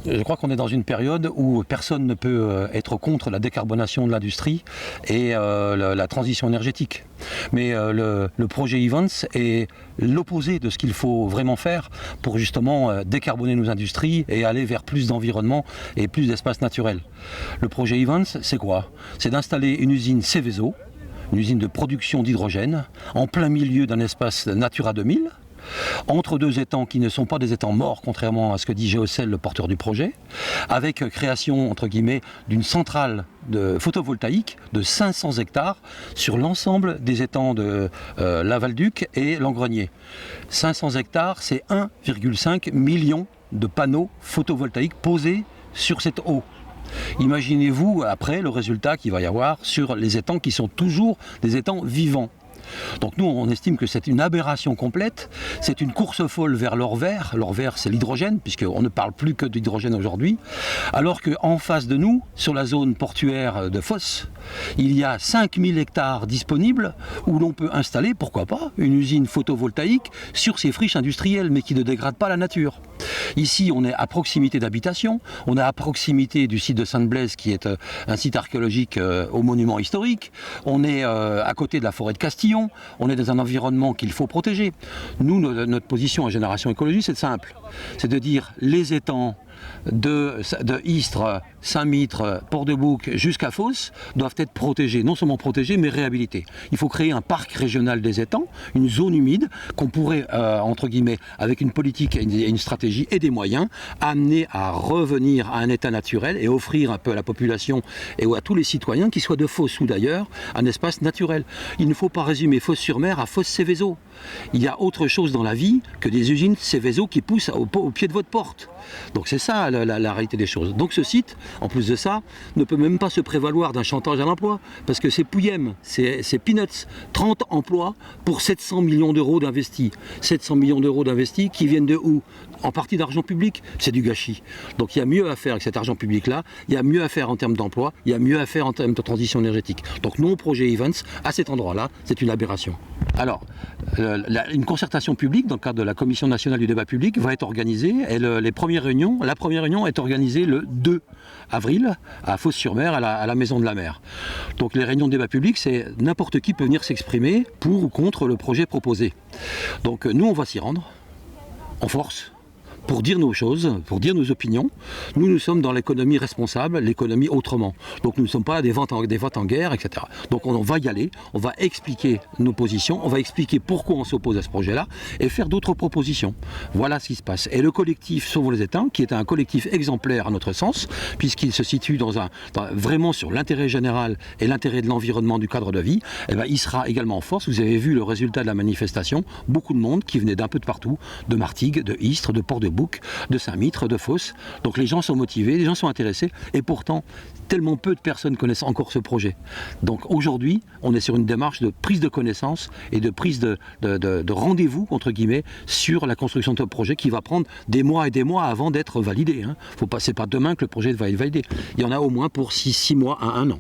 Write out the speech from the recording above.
Je crois qu'on est dans une période où personne ne peut être contre la décarbonation de l'industrie et la transition énergétique. Mais le projet Evans est l'opposé de ce qu'il faut vraiment faire pour justement décarboner nos industries et aller vers plus d'environnement et plus d'espace naturel. Le projet Evans, c'est quoi? C'est d'installer une usine Seveso, une usine de production d'hydrogène, en plein milieu d'un espace Natura 2000, entre deux étangs qui ne sont pas des étangs morts, contrairement à ce que dit Geocel, le porteur du projet, avec création, entre guillemets, d'une centrale de photovoltaïque de 500 hectares sur l'ensemble des étangs de Lavalduc et Langrenier. 500 hectares, c'est 1,5 million de panneaux photovoltaïques posés sur cette eau. Imaginez-vous après le résultat qu'il va y avoir sur les étangs qui sont toujours des étangs vivants. Donc nous, on estime que c'est une aberration complète, c'est une course folle vers l'or vert. L'or vert, c'est l'hydrogène, puisqu'on ne parle plus que d'hydrogène aujourd'hui, alors qu'en face de nous, sur la zone portuaire de Fos, il y a 5000 hectares disponibles où l'on peut installer, pourquoi pas, une usine photovoltaïque sur ces friches industrielles, mais qui ne dégradent pas la nature. Ici, on est à proximité d'habitation, on est à proximité du site de Sainte-Blaise, qui est un site archéologique au monument historique, on est à côté de la forêt de Castillon, on est dans un environnement qu'il faut protéger. Nous, notre position à Génération Écologie, c'est simple, c'est de dire les étangs de Istres, Saint-Mitre, Port-de-Bouc jusqu'à Fos doivent être protégés, non seulement protégés mais réhabilités. Il faut créer un parc régional des étangs, une zone humide qu'on pourrait, entre guillemets, avec une politique et une stratégie et des moyens, amener à revenir à un état naturel et offrir un peu à la population et à tous les citoyens, qu'ils soient de Fos ou d'ailleurs, un espace naturel. Il ne faut pas résumer Fos-sur-Mer à Fos-Seveso. Il y a autre chose dans la vie que des usines Seveso qui poussent au pied de votre porte. Donc c'est ça la réalité des choses. Donc ce site, en plus de ça, ne peut même pas se prévaloir d'un chantage à l'emploi, parce que c'est Pouillem, c'est peanuts, 30 emplois pour 700 millions d'euros d'investis. 700 millions d'euros d'investis qui viennent de où? En partie d'argent public, c'est du gâchis. Donc il y a mieux à faire avec cet argent public-là, il y a mieux à faire en termes d'emploi, il y a mieux à faire en termes de transition énergétique. Donc non au projet Evans, à cet endroit-là, c'est une aberration. Alors, une concertation publique, dans le cadre de la Commission nationale du débat public, va être organisée. Et la première réunion est organisée le 2 avril à Fos-sur-Mer, à la Maison de la Mer. Donc les réunions de débat public, c'est n'importe qui peut venir s'exprimer pour ou contre le projet proposé. Donc nous, on va s'y rendre, en force, pour dire nos choses, pour dire nos opinions. Nous sommes dans l'économie responsable, l'économie autrement. Donc nous ne sommes pas des votes en guerre, etc. Donc on va y aller, on va expliquer nos positions, on va expliquer pourquoi on s'oppose à ce projet-là et faire d'autres propositions. Voilà ce qui se passe. Et le collectif Sauvons les étangs, qui est un collectif exemplaire à notre sens, puisqu'il se situe vraiment sur l'intérêt général et l'intérêt de l'environnement du cadre de vie, eh ben, il sera également en force. Vous avez vu le résultat de la manifestation, beaucoup de monde qui venait d'un peu de partout, de Martigues, de Istres, de Port-de-Bouc, de Saint-Mitre, de Fos. Donc les gens sont motivés, les gens sont intéressés, et pourtant tellement peu de personnes connaissent encore ce projet. Donc aujourd'hui, on est sur une démarche de prise de connaissance et de prise de rendez-vous, entre guillemets, sur la construction de ce projet qui va prendre des mois et des mois avant d'être validé. C'est pas demain que le projet va être validé. Il y en a au moins pour 6 mois à 1 an.